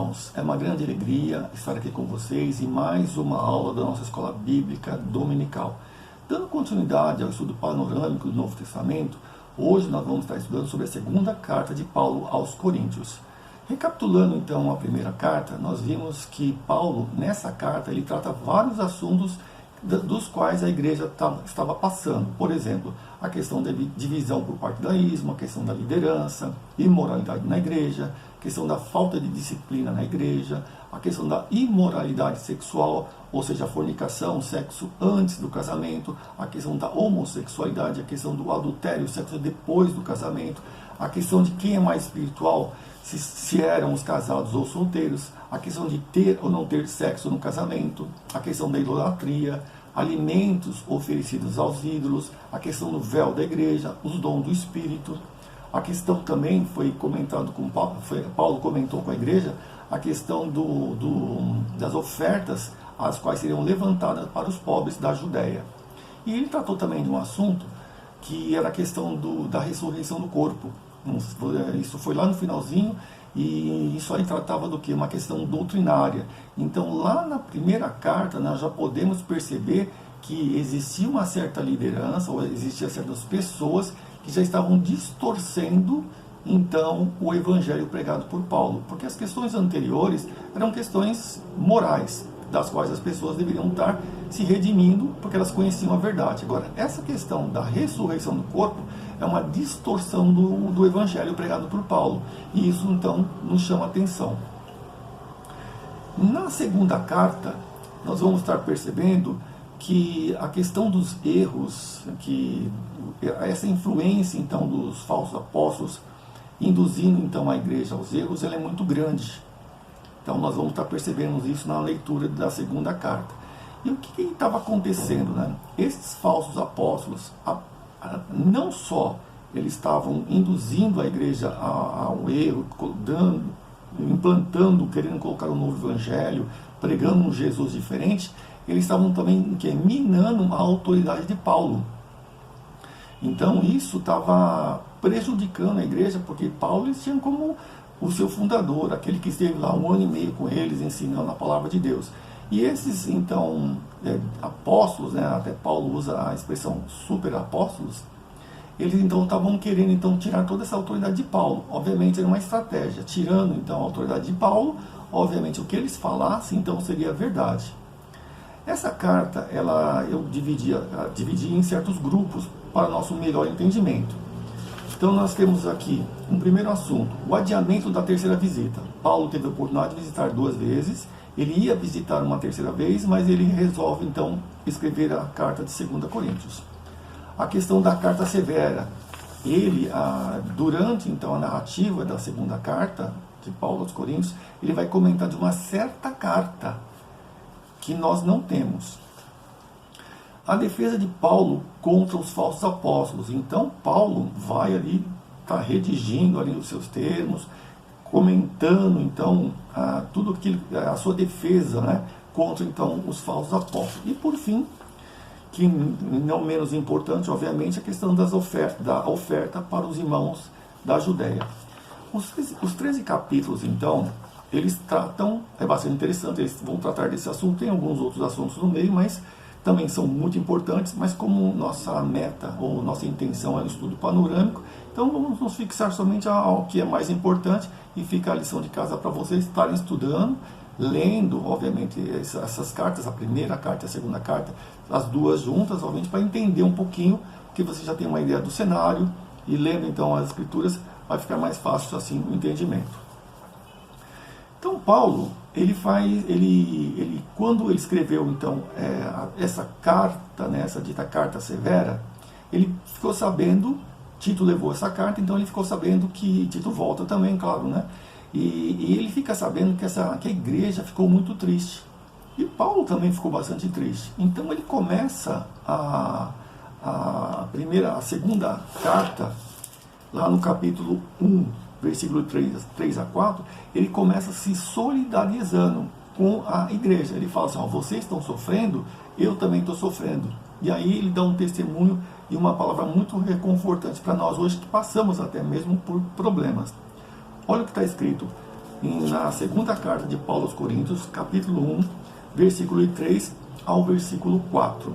irmãos, é uma grande alegria estar aqui com vocês em mais uma aula da nossa Escola Bíblica Dominical. Dando continuidade ao estudo panorâmico do Novo Testamento, hoje nós vamos estar estudando sobre a segunda carta de Paulo aos Coríntios. Recapitulando então a primeira carta, nós vimos que Paulo, nessa carta, ele trata vários assuntos dos quais a igreja estava passando. Por exemplo, a questão da divisão por partidarismo, a questão da liderança, imoralidade na igreja, a questão da falta de disciplina na igreja, a questão da imoralidade sexual, ou seja, a fornicação, sexo antes do casamento, a questão da homossexualidade, a questão do adultério, sexo depois do casamento, a questão de quem é mais espiritual, se eram os casados ou solteiros, a questão de ter ou não ter sexo no casamento, a questão da idolatria, alimentos oferecidos aos ídolos, a questão do véu da igreja, os dons do Espírito. A questão também foi comentado com Paulo comentou com a igreja, a questão das ofertas, as quais seriam levantadas para os pobres da Judéia. E ele tratou também de um assunto que era a questão da ressurreição do corpo. Isso foi lá no finalzinho, e isso aí tratava do que? Uma questão doutrinária. Então, lá na primeira carta, nós já podemos perceber que existia uma certa liderança, ou existiam certas pessoas que já estavam distorcendo, então, o evangelho pregado por Paulo. Porque as questões anteriores eram questões morais, das quais as pessoas deveriam estar se redimindo, porque elas conheciam a verdade. Agora, essa questão da ressurreição do corpo é uma distorção do evangelho pregado por Paulo. E isso, então, nos chama a atenção. Na segunda carta, nós vamos estar percebendo que a questão dos erros, que essa influência, então, dos falsos apóstolos, induzindo, então, a igreja aos erros, ela é muito grande. Então, nós vamos estar percebendo isso na leitura da segunda carta. E o que estava acontecendo, né? Esses falsos apóstolos, não só eles estavam induzindo a igreja ao erro, implantando, querendo colocar um novo evangelho, pregando um Jesus diferente, eles estavam também minando a autoridade de Paulo. Então isso estava prejudicando a igreja, porque Paulo eles tinham como o seu fundador, aquele que esteve lá 1 ano e meio com eles, ensinando a palavra de Deus. E esses, então, apóstolos, né, até Paulo usa a expressão super apóstolos, eles então estavam querendo então tirar toda essa autoridade de Paulo. Obviamente era uma estratégia, tirando então a autoridade de Paulo, obviamente o que eles falassem então seria verdade. Essa carta, eu dividi em certos grupos para nosso melhor entendimento. Então nós temos aqui um primeiro assunto, o adiamento da terceira visita. Paulo teve a oportunidade de visitar 2 vezes, ele ia visitar uma terceira vez, mas ele resolve então escrever a carta de 2 Coríntios. A questão da carta severa, ele, durante então a narrativa da segunda carta de Paulo aos Coríntios, ele vai comentar de uma certa carta que nós não temos. A defesa de Paulo contra os falsos apóstolos. Então Paulo vai ali, está redigindo ali os seus termos, comentando então tudo aquilo, a sua defesa, né, contra então os falsos apóstolos. E por fim, que não menos importante, obviamente, a questão da oferta para os irmãos da Judéia. Os 13 capítulos, então, eles tratam, é bastante interessante, eles vão tratar desse assunto, tem alguns outros assuntos no meio, mas também são muito importantes, mas como nossa meta, ou nossa intenção é um estudo panorâmico, então vamos nos fixar somente ao que é mais importante, e fica a lição de casa para vocês estarem estudando, lendo, obviamente, essas cartas, a primeira carta e a segunda carta, as duas juntas, obviamente, para entender um pouquinho, que você já tem uma ideia do cenário, e lendo então as escrituras, vai ficar mais fácil assim o entendimento. Então Paulo, quando ele escreveu então essa carta, né, essa dita carta severa, ele ficou sabendo, Tito levou essa carta, então ele ficou sabendo que Tito volta também, claro, né? E ele fica sabendo que a igreja ficou muito triste. E Paulo também ficou bastante triste. Então ele começa a segunda carta, lá no capítulo 1, versículo 3 a 4, ele começa se solidarizando com a igreja. Ele fala assim, vocês estão sofrendo, eu também estou sofrendo. E aí ele dá um testemunho e uma palavra muito reconfortante para nós hoje, que passamos até mesmo por problemas. Olha o que está escrito: na segunda carta de Paulo aos Coríntios, capítulo 1, versículo 3 ao versículo 4.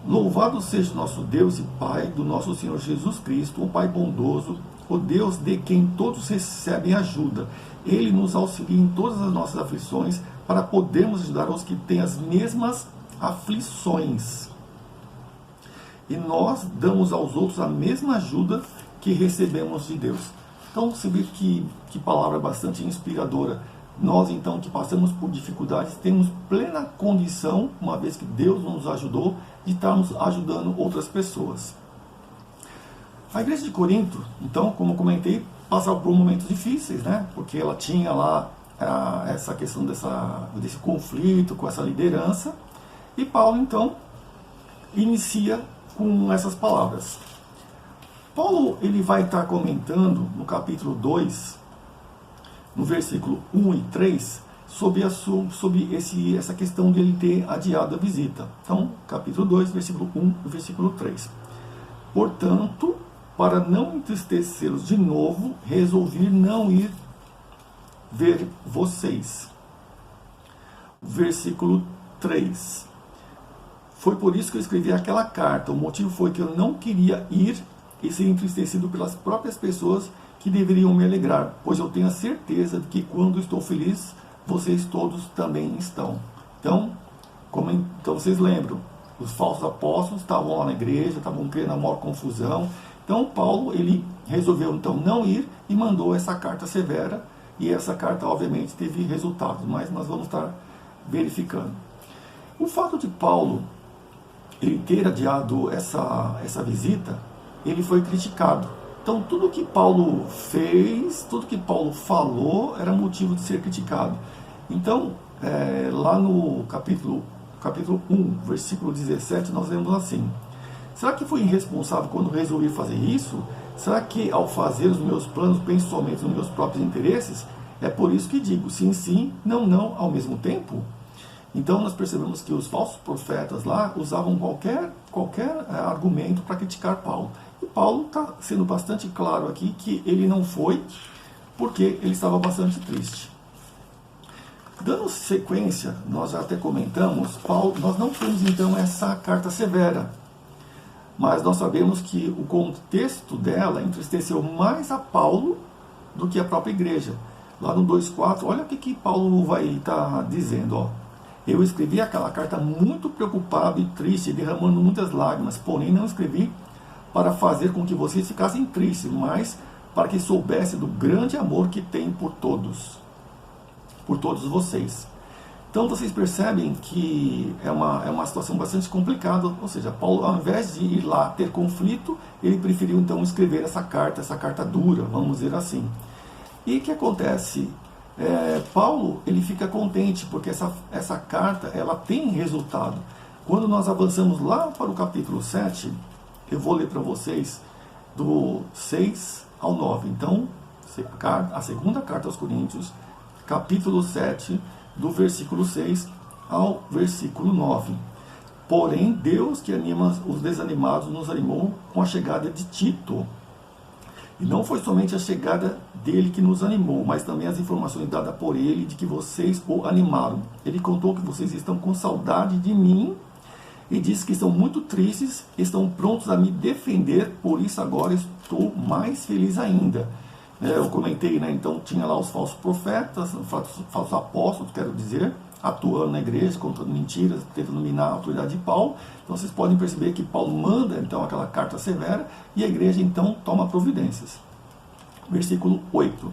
Louvado seja o nosso Deus e Pai do nosso Senhor Jesus Cristo, o Pai bondoso, o Deus de quem todos recebem ajuda. Ele nos auxilia em todas as nossas aflições, para podermos ajudar os que têm as mesmas aflições. E nós damos aos outros a mesma ajuda que recebemos de Deus. Então você vê que palavra bastante inspiradora. Nós então que passamos por dificuldades, temos plena condição, uma vez que Deus nos ajudou, de estarmos ajudando outras pessoas. A igreja de Corinto, então, como eu comentei, passava por momentos difíceis, né? Porque ela tinha lá essa questão desse conflito com essa liderança. E Paulo, então, inicia com essas palavras. Paulo ele vai estar comentando no capítulo 2, no versículo 1 e 3, sobre essa questão de ele ter adiado a visita. Então, capítulo 2, versículo 1 e versículo 3. Portanto, para não entristecê-los de novo, resolvi não ir ver vocês. Versículo 3. Foi por isso que eu escrevi aquela carta. O motivo foi que eu não queria ir e ser entristecido pelas próprias pessoas que deveriam me alegrar, pois eu tenho a certeza de que quando estou feliz, vocês todos também estão. Então vocês lembram, os falsos apóstolos estavam lá na igreja, estavam criando a maior confusão. Então Paulo ele resolveu então não ir e mandou essa carta severa, e essa carta obviamente teve resultados, mas nós vamos estar verificando. O fato de Paulo ele ter adiado essa visita, ele foi criticado. Então tudo que Paulo fez, tudo que Paulo falou era motivo de ser criticado. Então lá no capítulo 1, versículo 17, nós lemos assim: será que fui irresponsável quando resolvi fazer isso? Será que ao fazer os meus planos penso somente nos meus próprios interesses? É por isso que digo sim, sim, não, não ao mesmo tempo. Então nós percebemos que os falsos profetas lá usavam qualquer argumento para criticar Paulo. E Paulo está sendo bastante claro aqui que ele não foi porque ele estava bastante triste. Dando sequência, nós já até comentamos, nós não temos então essa carta severa, mas nós sabemos que o contexto dela entristeceu mais a Paulo do que a própria igreja. Lá no 2,4, olha o que Paulo vai estar dizendo, ó. Eu escrevi aquela carta muito preocupado e triste, derramando muitas lágrimas, porém não escrevi para fazer com que vocês ficassem tristes, mas para que soubessem do grande amor que tem por todos vocês. Então vocês percebem que é uma situação bastante complicada, ou seja, Paulo, ao invés de ir lá ter conflito, ele preferiu então escrever essa carta dura, vamos dizer assim. E o que acontece? Paulo ele fica contente porque essa carta ela tem resultado. Quando nós avançamos lá para o capítulo 7, eu vou ler para vocês do 6 ao 9. Então, a segunda carta aos Coríntios, capítulo 7, do versículo 6 ao versículo 9. Porém, Deus que anima os desanimados nos animou com a chegada de Tito. E não foi somente a chegada dele que nos animou, mas também as informações dadas por ele de que vocês o animaram. Ele contou que vocês estão com saudade de mim e disse que estão muito tristes, estão prontos a me defender, por isso agora estou mais feliz ainda. Eu comentei, né? Então tinha lá os falsos profetas, falsos apóstolos, quero dizer, atuando na igreja, contando mentiras, tentando minar a autoridade de Paulo. Então vocês podem perceber que Paulo manda então aquela carta severa e a igreja então toma providências. Versículo 8.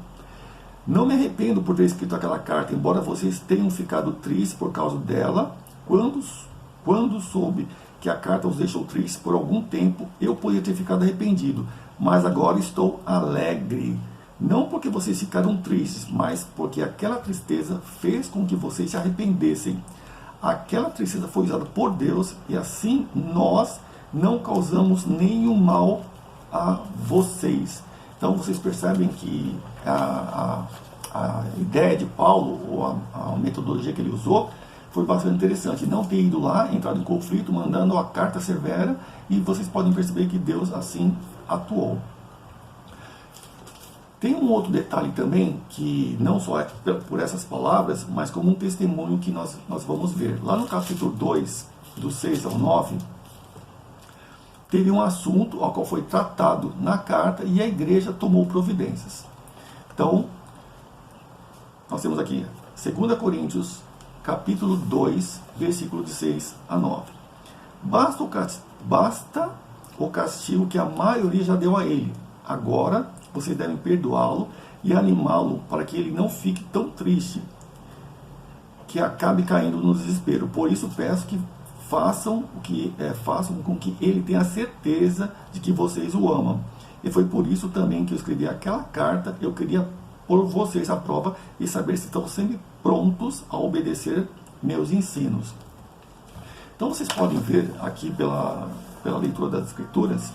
Não me arrependo por ter escrito aquela carta, embora vocês tenham ficado tristes por causa dela. Quando soube que a carta os deixou tristes por algum tempo, eu poderia ter ficado arrependido, mas agora estou alegre. Não porque vocês ficaram tristes, mas porque aquela tristeza fez com que vocês se arrependessem. Aquela tristeza foi usada por Deus e assim nós não causamos nenhum mal a vocês. Então vocês percebem que a ideia de Paulo, ou a metodologia que ele usou, foi bastante interessante. Não ter ido lá, entrado em conflito, mandando a carta severa, e vocês podem perceber que Deus assim atuou. Tem um outro detalhe também, que não só é por essas palavras, mas como um testemunho que nós vamos ver. Lá no capítulo 2, do 6 ao 9, teve um assunto ao qual foi tratado na carta e a igreja tomou providências. Então, nós temos aqui 2 Coríntios, capítulo 2, versículo de 6 a 9. Basta o castigo que a maioria já deu a ele. Agora, vocês devem perdoá-lo e animá-lo para que ele não fique tão triste, que acabe caindo no desespero. Por isso, peço que façam com que ele tenha certeza de que vocês o amam. E foi por isso também que eu escrevi aquela carta. Eu queria pôr vocês à prova e saber se estão sempre prontos a obedecer meus ensinos. Então vocês podem ver aqui pela leitura das Escrituras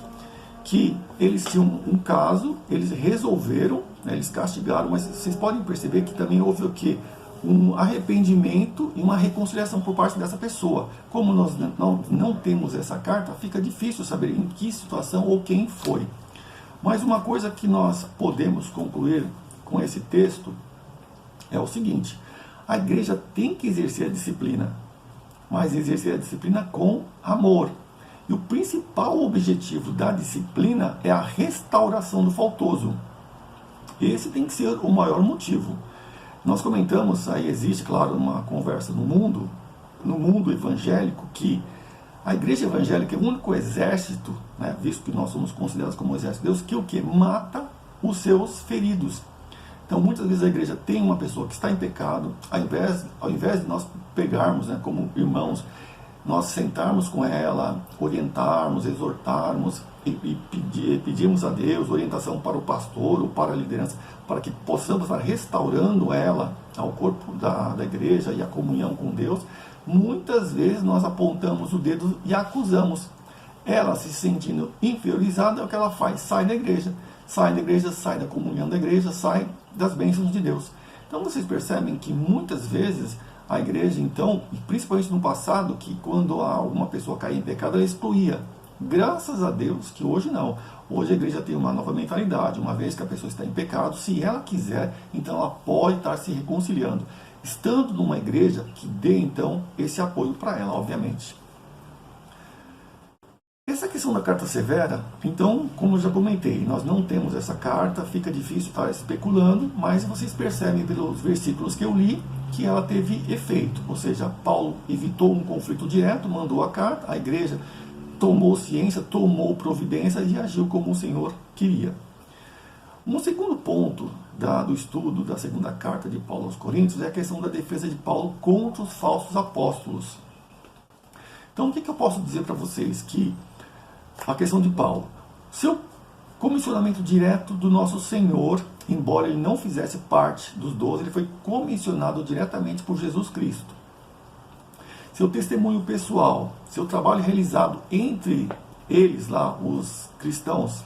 que eles tinham um caso, eles resolveram, né, eles castigaram, mas vocês podem perceber que também houve o quê? Um arrependimento e uma reconciliação por parte dessa pessoa. Como nós não temos essa carta, fica difícil saber em que situação ou quem foi. Mas uma coisa que nós podemos concluir com esse texto é o seguinte: a igreja tem que exercer a disciplina, mas exercer a disciplina com amor. E o principal objetivo da disciplina é a restauração do faltoso. Esse tem que ser o maior motivo. Nós comentamos, aí existe, claro, uma conversa no mundo evangélico, que a igreja evangélica é o único exército, né, visto que nós somos considerados como exército de Deus, que o que? Mata os seus feridos. Então, muitas vezes a igreja tem uma pessoa que está em pecado, ao invés de nós pegarmos, né, como irmãos, nós sentarmos com ela, orientarmos, exortarmos e pedirmos a Deus orientação para o pastor ou para a liderança, para que possamos estar restaurando ela ao corpo da igreja e a comunhão com Deus. Muitas vezes nós apontamos o dedo e acusamos. Ela, se sentindo inferiorizada, é o que ela faz: sai da igreja, sai da comunhão da igreja, sai das bênçãos de Deus. Então vocês percebem que muitas vezes a igreja, então, e principalmente no passado, que quando alguma pessoa caía em pecado, ela excluía. Graças a Deus que hoje não. Hoje a igreja tem uma nova mentalidade. Uma vez que a pessoa está em pecado, se ela quiser, então ela pode estar se reconciliando, estando numa igreja que dê então esse apoio para ela, obviamente. Essa questão da carta severa, então, como eu já comentei, nós não temos essa carta, fica difícil estar especulando, mas vocês percebem pelos versículos que eu li que ela teve efeito, ou seja, Paulo evitou um conflito direto, mandou a carta, a igreja tomou ciência, tomou providência e agiu como o Senhor queria. Um segundo ponto do estudo da segunda carta de Paulo aos Coríntios é a questão da defesa de Paulo contra os falsos apóstolos. Então, o que eu posso dizer para vocês? Que a questão de Paulo, seu comissionamento direto do nosso Senhor, embora ele não fizesse parte dos 12, ele foi comissionado diretamente por Jesus Cristo. Seu testemunho pessoal, seu trabalho realizado entre eles lá, os cristãos,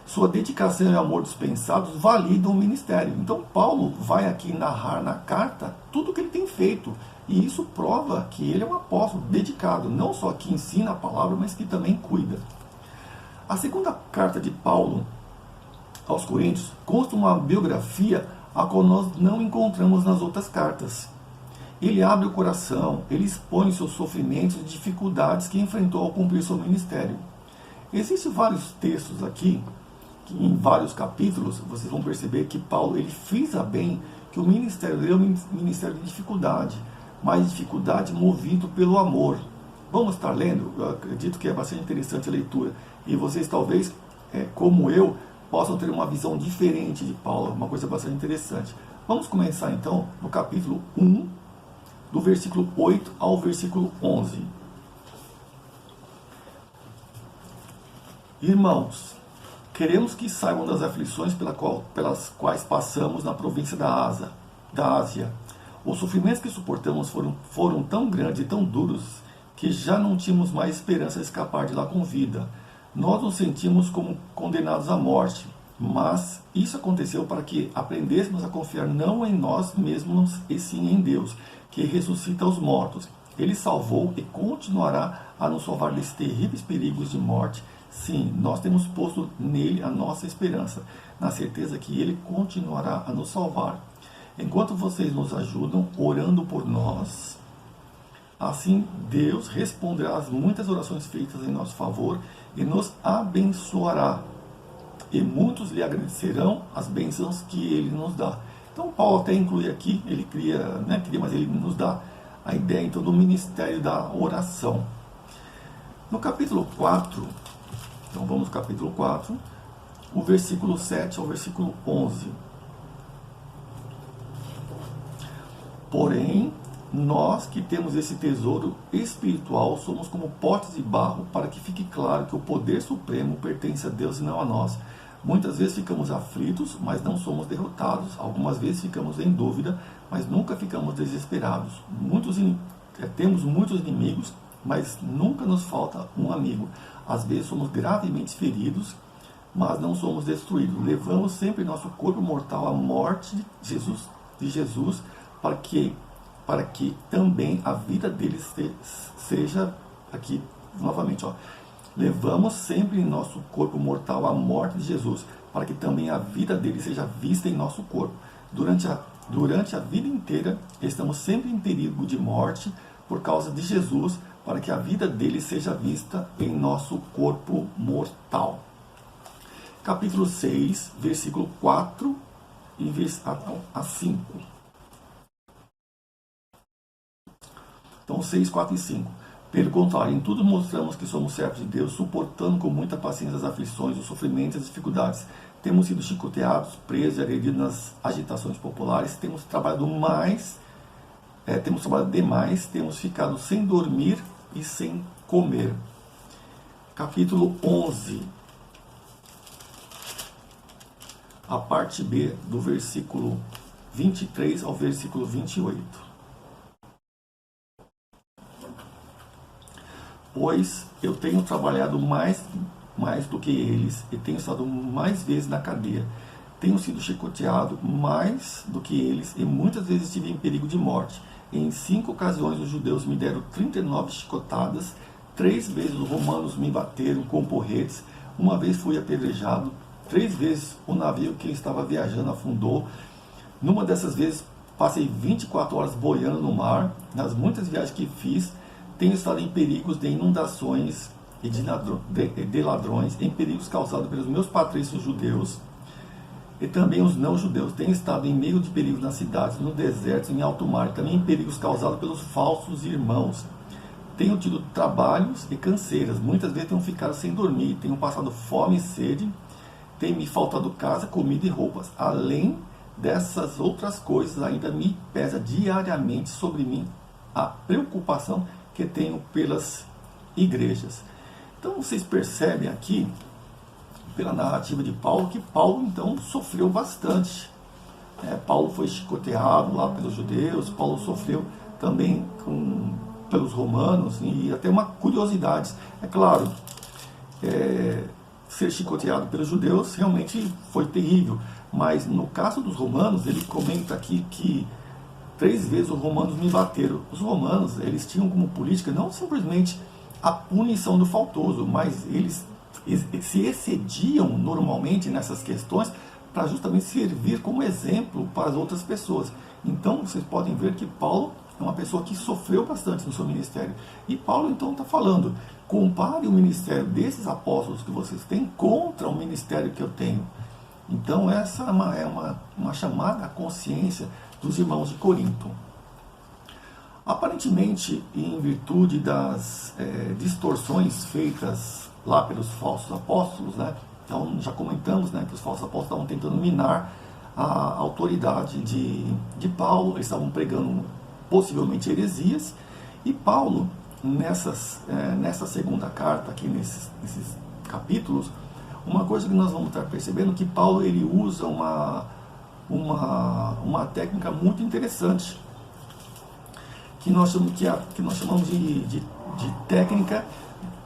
sua dedicação e amor dispensados validam o ministério. Então Paulo vai aqui narrar na carta tudo o que ele tem feito, e isso prova que ele é um apóstolo dedicado, não só que ensina a palavra, mas que também cuida. A segunda carta de Paulo aos Coríntios consta uma biografia a qual nós não encontramos nas outras cartas. Ele abre o coração, ele expõe seus sofrimentos e dificuldades que enfrentou ao cumprir seu ministério. Existem vários textos aqui, que em vários capítulos, vocês vão perceber que Paulo ele frisa bem que o ministério dele é um ministério de dificuldade, mas dificuldade movido pelo amor. Vamos estar lendo, eu acredito que é bastante interessante a leitura, e vocês talvez, como eu, possam ter uma visão diferente de Paulo, uma coisa bastante interessante. Vamos começar então no capítulo 1, do versículo 8 ao versículo 11. Irmãos, queremos que saibam das aflições pelas quais passamos na província da Ásia. Os sofrimentos que suportamos foram tão grandes e tão duros que já não tínhamos mais esperança de escapar de lá com vida. Nós nos sentimos como condenados à morte, mas isso aconteceu para que aprendêssemos a confiar não em nós mesmos, e sim em Deus, que ressuscita os mortos. Ele salvou e continuará a nos salvar desses terríveis perigos de morte, Sim, nós temos posto nele a nossa esperança, na certeza que ele continuará a nos salvar. Enquanto vocês nos ajudam orando por nós, assim Deus responderá às muitas orações feitas em nosso favor e nos abençoará. E muitos lhe agradecerão as bênçãos que ele nos dá. Então Paulo até inclui aqui, ele cria, mas ele nos dá a ideia então do ministério da oração. No capítulo 4, então vamos no capítulo 4, o versículo 7 ao versículo 11. Porém, nós que temos esse tesouro espiritual somos como potes de barro, para que fique claro que o poder supremo pertence a Deus e não a nós. Muitas vezes ficamos aflitos, mas não somos derrotados. Algumas vezes ficamos em dúvida, mas nunca ficamos desesperados. Temos muitos inimigos, mas nunca nos falta um amigo. Às vezes somos gravemente feridos, mas não somos destruídos. Levamos sempre nosso corpo mortal à morte de Jesus, para que também a vida dele seja, aqui novamente, levamos sempre em nosso corpo mortal a morte de Jesus, para que também a vida dele seja vista em nosso corpo. Durante a vida inteira, estamos sempre em perigo de morte por causa de Jesus, para que a vida dele seja vista em nosso corpo mortal. Capítulo 6, versículo 4 e a 5. Então, 6, 4 e 5. Pelo contrário, em tudo mostramos que somos servos de Deus, suportando com muita paciência as aflições, os sofrimentos e as dificuldades. Temos sido chicoteados, presos e agredidos nas agitações populares, temos trabalhado demais, temos ficado sem dormir e sem comer. Capítulo 11, a parte B, do versículo 23 ao versículo 28. Pois eu tenho trabalhado mais do que eles e tenho estado mais vezes na cadeia. Tenho sido chicoteado mais do que eles e muitas vezes estive em perigo de morte. Em 5 ocasiões os judeus me deram 39 chicotadas, 3 vezes os romanos me bateram com porretes, uma vez fui apedrejado, 3 vezes o navio que eu estava viajando afundou. Numa dessas vezes passei 24 horas boiando no mar. Nas muitas viagens que fiz, tenho estado em perigos de inundações e de ladrões, em perigos causados pelos meus patrícios judeus e também os não-judeus. Tenho estado em meio de perigos nas cidades, no deserto, em alto mar, e também em perigos causados pelos falsos irmãos. Tenho tido trabalhos e canseiras, muitas vezes tenho ficado sem dormir, tenho passado fome e sede, tem me faltado casa, comida e roupas. Além dessas outras coisas, ainda me pesa diariamente sobre mim a preocupação que tenho pelas igrejas. Então vocês percebem aqui, pela narrativa de Paulo, que Paulo então sofreu bastante. Paulo foi chicoteado lá pelos judeus, Paulo sofreu também pelos romanos, e até uma curiosidade, é claro, ser chicoteado pelos judeus realmente foi terrível, mas no caso dos romanos, ele comenta aqui que 3 vezes os romanos me bateram. Os romanos, eles tinham como política não simplesmente a punição do faltoso, mas eles se excediam normalmente nessas questões para justamente servir como exemplo para as outras pessoas. Então, vocês podem ver que Paulo é uma pessoa que sofreu bastante no seu ministério. E Paulo, então, está falando, compare o ministério desses apóstolos que vocês têm contra o ministério que eu tenho. Então, essa é uma chamada à consciência dos irmãos de Corinto. Aparentemente, em virtude das distorções feitas lá pelos falsos apóstolos, então já comentamos que os falsos apóstolos estavam tentando minar a autoridade de Paulo, eles estavam pregando possivelmente heresias, e Paulo, nessa segunda carta, aqui nesses capítulos, uma coisa que nós vamos estar percebendo é que Paulo ele usa uma técnica muito interessante, que nós chamamos de técnica,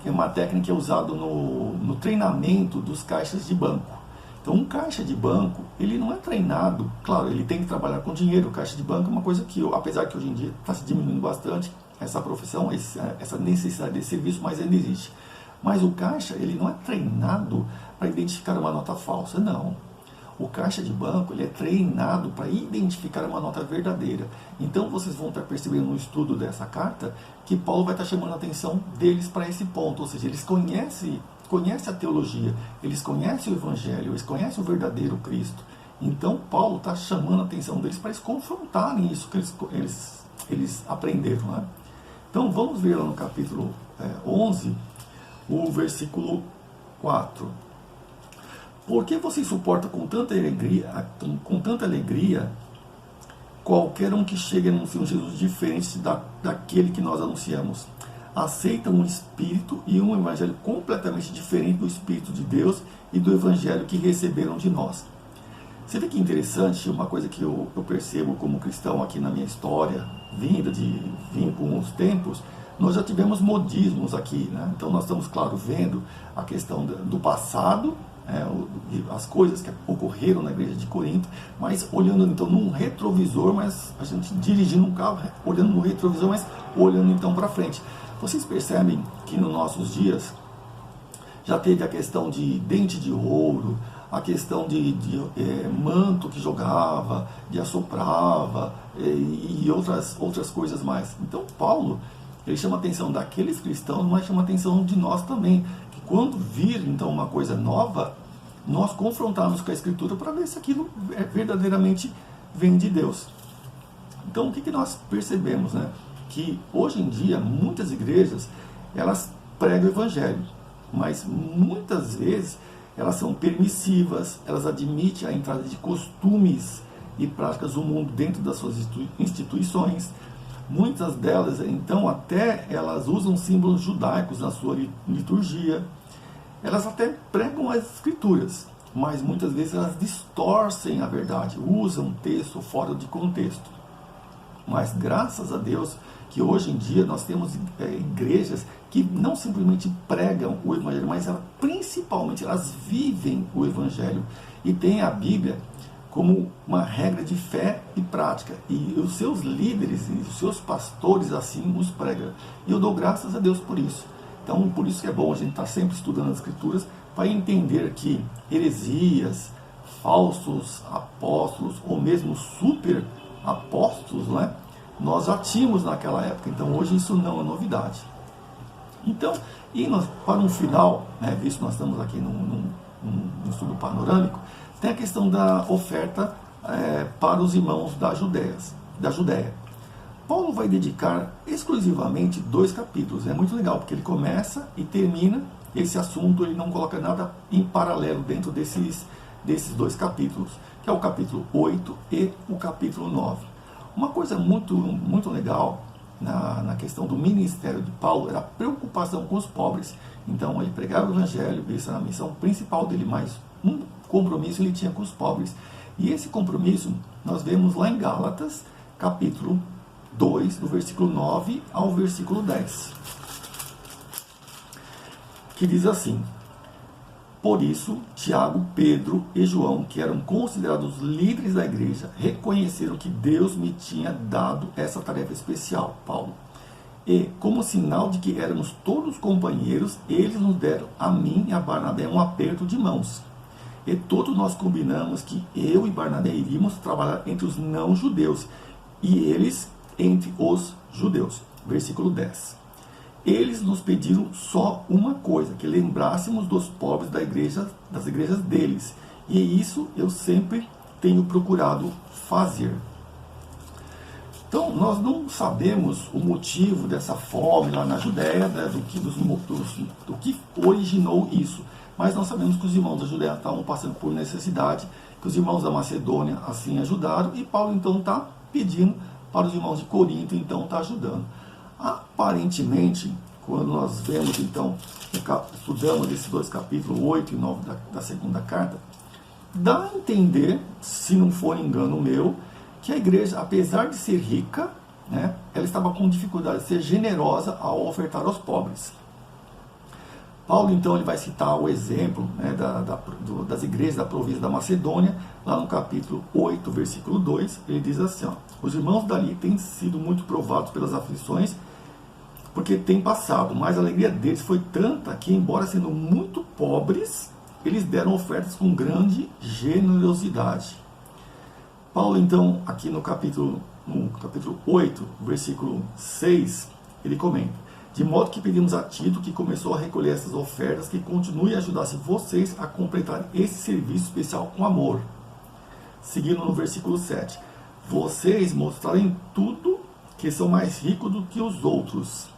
que é uma técnica que é usada no treinamento dos caixas de banco. Então, um caixa de banco, ele não é treinado, claro, ele tem que trabalhar com dinheiro. O caixa de banco é uma coisa que, apesar que hoje em dia está se diminuindo bastante essa profissão, essa necessidade de serviço, mas ainda existe. Mas o caixa, ele não é treinado para identificar uma nota falsa, não. O caixa de banco, ele é treinado para identificar uma nota verdadeira. Então vocês vão estar percebendo no estudo dessa carta que Paulo vai estar chamando a atenção deles para esse ponto, ou seja, eles conhecem a teologia, eles conhecem o Evangelho, eles conhecem o verdadeiro Cristo. Então Paulo está chamando a atenção deles para eles confrontarem isso que eles aprenderam. Né? Então vamos ver lá no capítulo 11, o versículo 4. Por que você suporta com tanta alegria qualquer um que chegue a anunciar um Jesus diferente daquele que nós anunciamos? Aceitam um espírito e um evangelho completamente diferente do Espírito de Deus e do evangelho que receberam de nós. Você vê que interessante, uma coisa que eu percebo como cristão aqui na minha história, vindo com os tempos, nós já tivemos modismos aqui, né? Então nós estamos, claro, vendo a questão do passado, as coisas que ocorreram na igreja de Corinto, mas olhando então num retrovisor, mas a gente dirigindo um carro, olhando no retrovisor, mas olhando então para frente. Vocês percebem que nos nossos dias já teve a questão de dente de ouro, a questão de manto que jogava, de assoprava e outras coisas mais. Então Paulo, ele chama a atenção daqueles cristãos, mas chama a atenção de nós também, que quando vir então uma coisa nova, nós confrontarmos com a Escritura para ver se aquilo verdadeiramente vem de Deus. Então o que nós percebemos, né? Que hoje em dia muitas igrejas, elas pregam o Evangelho, mas muitas vezes elas são permissivas, elas admitem a entrada de costumes e práticas do mundo dentro das suas instituições. Muitas delas, então, até elas usam símbolos judaicos na sua liturgia. Elas até pregam as escrituras, mas muitas vezes elas distorcem a verdade, usam um texto fora de contexto. Mas graças a Deus que hoje em dia nós temos igrejas que não simplesmente pregam o Evangelho, mas principalmente elas vivem o Evangelho e têm a Bíblia como uma regra de fé e prática. E os seus líderes e os seus pastores assim os pregam. E eu dou graças a Deus por isso. Então, por isso que é bom a gente estar sempre estudando as Escrituras para entender que heresias, falsos apóstolos ou mesmo super apóstolos, né, nós já tínhamos naquela época. Então, hoje isso não é novidade. Então, para um final, né, visto que nós estamos aqui num estudo panorâmico, tem a questão da oferta para os irmãos da Judéia. Paulo vai dedicar exclusivamente 2 capítulos. É muito legal, porque ele começa e termina esse assunto, ele não coloca nada em paralelo dentro desses 2 capítulos, que é o capítulo 8 e o capítulo 9. Uma coisa muito, muito legal na questão do ministério de Paulo era a preocupação com os pobres. Então ele pregava o Evangelho, essa era a missão principal dele, mas um compromisso ele tinha com os pobres. E esse compromisso nós vemos lá em Gálatas, capítulo 2, do versículo 9 ao versículo 10. Que diz assim: por isso, Tiago, Pedro e João, que eram considerados líderes da igreja, reconheceram que Deus me tinha dado essa tarefa especial, Paulo. E, como sinal de que éramos todos companheiros, eles nos deram, a mim e a Barnabé, um aperto de mãos. E todos nós combinamos que eu e Barnabé iríamos trabalhar entre os não-judeus, e eles entre os judeus. Versículo 10. Eles nos pediram só uma coisa, que lembrássemos dos pobres das igrejas deles. E isso eu sempre tenho procurado fazer. Então, nós não sabemos o motivo dessa fome lá na Judéia, né, do que originou isso. Mas nós sabemos que os irmãos da Judéia estavam passando por necessidade, que os irmãos da Macedônia assim ajudaram, e Paulo então está pedindo para os irmãos de Corinto, então está ajudando. Aparentemente, quando nós vemos, então, estudamos esses 2 capítulos, 8 e 9 da segunda carta, dá a entender, se não for engano meu, que a igreja, apesar de ser rica, né, ela estava com dificuldade de ser generosa ao ofertar aos pobres. Paulo, então, ele vai citar o exemplo, né, das igrejas da província da Macedônia, lá no capítulo 8, versículo 2, ele diz assim, os irmãos dali têm sido muito provados pelas aflições porque tem passado, mas a alegria deles foi tanta que, embora sendo muito pobres, eles deram ofertas com grande generosidade. Paulo, então, aqui no capítulo 8, versículo 6, ele comenta: de modo que pedimos a Tito, que começou a recolher essas ofertas, que continue a ajudar-se vocês a completar esse serviço especial com amor. Seguindo no versículo 7, vocês mostrarem tudo que são mais ricos do que os outros.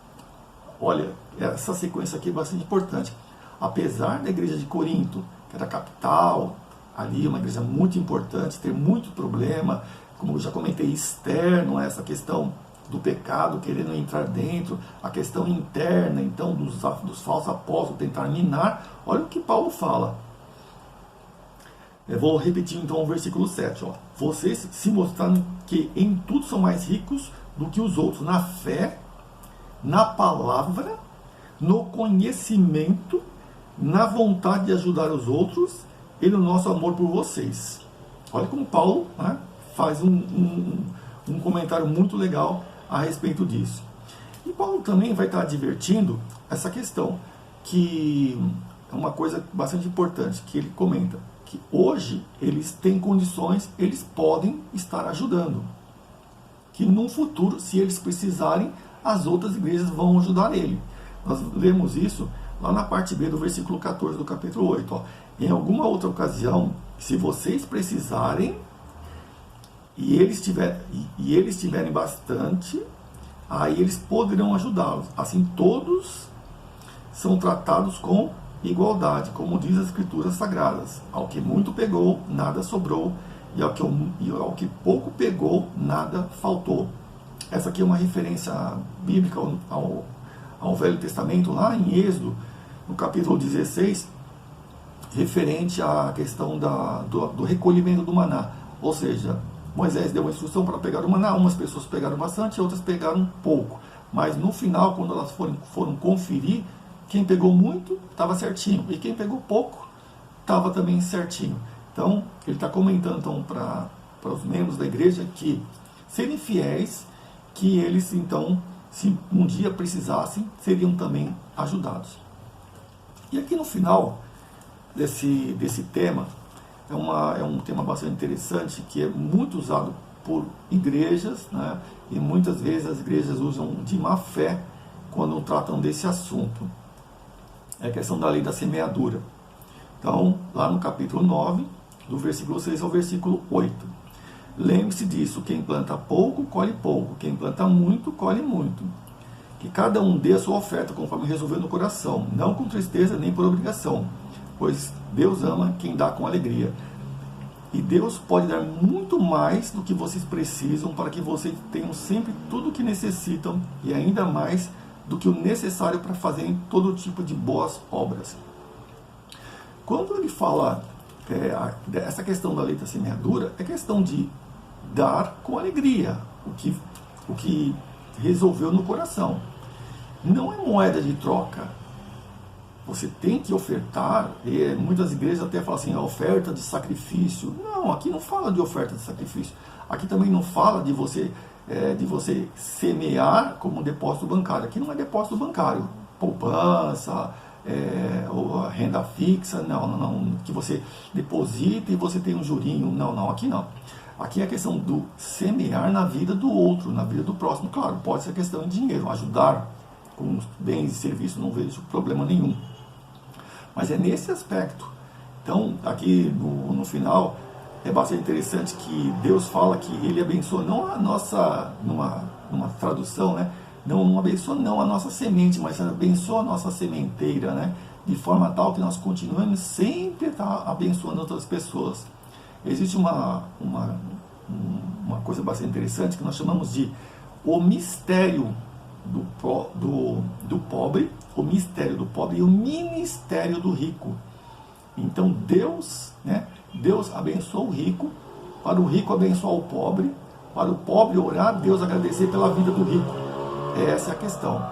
Olha, essa sequência aqui é bastante importante. Apesar da igreja de Corinto, que era a capital, ali uma igreja muito importante, ter muito problema, como eu já comentei, externo, essa questão do pecado querendo entrar dentro, a questão interna, então, dos falsos apóstolos tentar minar. Olha o que Paulo fala. Eu vou repetir então o versículo 7. Ó. Vocês se mostraram que em tudo são mais ricos do que os outros, na fé, na palavra, no conhecimento, na vontade de ajudar os outros e no nosso amor por vocês. Olha como Paulo, né, faz um comentário muito legal a respeito disso. E Paulo também vai estar advertindo essa questão, que é uma coisa bastante importante, que ele comenta, que hoje eles têm condições, eles podem estar ajudando. Que no futuro, se eles precisarem, as outras igrejas vão ajudar ele. Nós lemos isso lá na parte B do versículo 14 do capítulo 8. Ó. Em alguma outra ocasião, se vocês precisarem, e eles tiverem bastante, aí eles poderão ajudá-los. Assim, todos são tratados com igualdade, como diz as Escrituras Sagradas. Ao que muito pegou, nada sobrou, e ao que pouco pegou, nada faltou. Essa aqui é uma referência bíblica ao Velho Testamento, lá em Êxodo, no capítulo 16, referente à questão do recolhimento do maná. Ou seja, Moisés deu uma instrução para pegar o maná, umas pessoas pegaram bastante, outras pegaram pouco. Mas no final, quando elas foram conferir, quem pegou muito estava certinho, e quem pegou pouco estava também certinho. Então, ele está comentando então, para os membros da igreja que serem fiéis, que eles então, se um dia precisassem, seriam também ajudados. E aqui no final desse tema, é um tema bastante interessante, que é muito usado por igrejas, né? E muitas vezes as igrejas usam de má fé quando tratam desse assunto. É a questão da lei da semeadura. Então, lá no capítulo 9, do versículo 6 ao versículo 8. Lembre-se disso: quem planta pouco, colhe pouco; quem planta muito, colhe muito. Que cada um dê a sua oferta conforme resolveu no coração, não com tristeza nem por obrigação, pois Deus ama quem dá com alegria. E Deus pode dar muito mais do que vocês precisam, para que vocês tenham sempre tudo o que necessitam, e ainda mais do que o necessário para fazerem todo tipo de boas obras. Quando ele fala essa questão da lei da semeadura, é questão de dar com alegria o que resolveu no coração. Não é moeda de troca. Você tem que ofertar, e muitas igrejas até falam assim, a oferta de sacrifício. Não, aqui não fala de oferta de sacrifício. Aqui também não fala de você semear como um depósito bancário. Aqui não é depósito bancário. Poupança, ou renda fixa, não, que você deposita e você tem um jurinho. Não, aqui não. Aqui é a questão do semear na vida do outro, na vida do próximo. Claro, pode ser questão de dinheiro, ajudar com bens e serviços, não vejo problema nenhum. Mas é nesse aspecto. Então, aqui no final, é bastante interessante que Deus fala que Ele abençoa, não a nossa, numa tradução, né? Não abençoa não a nossa semente, mas abençoa a nossa sementeira, né? De forma tal que nós continuemos sempre abençoando outras pessoas. Existe uma coisa bastante interessante que nós chamamos de o mistério do pobre, o mistério do pobre e o ministério do rico. Então Deus abençoa o rico, para o rico abençoar o pobre, para o pobre orar, Deus agradecer pela vida do rico. Essa é a questão.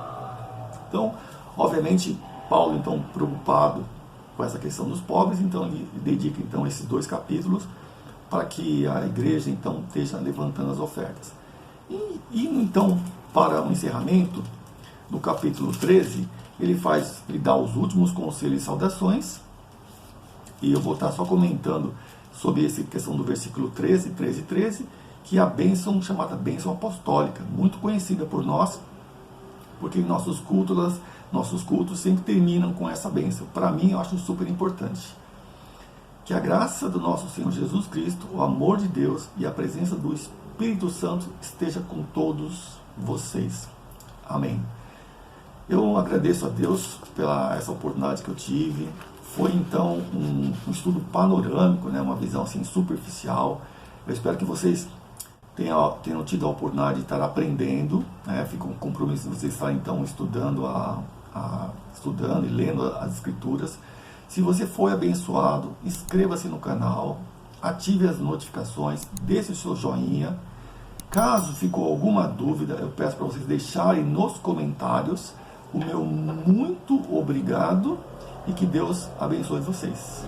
Então, obviamente, Paulo, então, preocupado com essa questão dos pobres, então ele dedica então esses 2 capítulos para que a igreja então esteja levantando as ofertas. E então, para o encerramento, no capítulo 13, ele dá os últimos conselhos e saudações, e eu vou estar só comentando sobre essa questão do versículo 13, 13 e 13, que é a bênção chamada bênção apostólica, muito conhecida por nós, porque nossos cultos sempre terminam com essa bênção. Para mim, eu acho super importante. Que a graça do nosso Senhor Jesus Cristo, o amor de Deus e a presença do Espírito Santo esteja com todos vocês. Amém. Eu agradeço a Deus pela essa oportunidade que eu tive. Foi então um estudo panorâmico, né, uma visão assim superficial. Eu espero que vocês tenham tido a oportunidade de estar aprendendo, né? Fica um compromisso de vocês estarem então estudando e lendo as Escrituras. Se você foi abençoado, inscreva-se no canal, ative as notificações, deixe o seu joinha. Caso ficou alguma dúvida, eu peço para vocês deixarem nos comentários. O meu muito obrigado e que Deus abençoe vocês.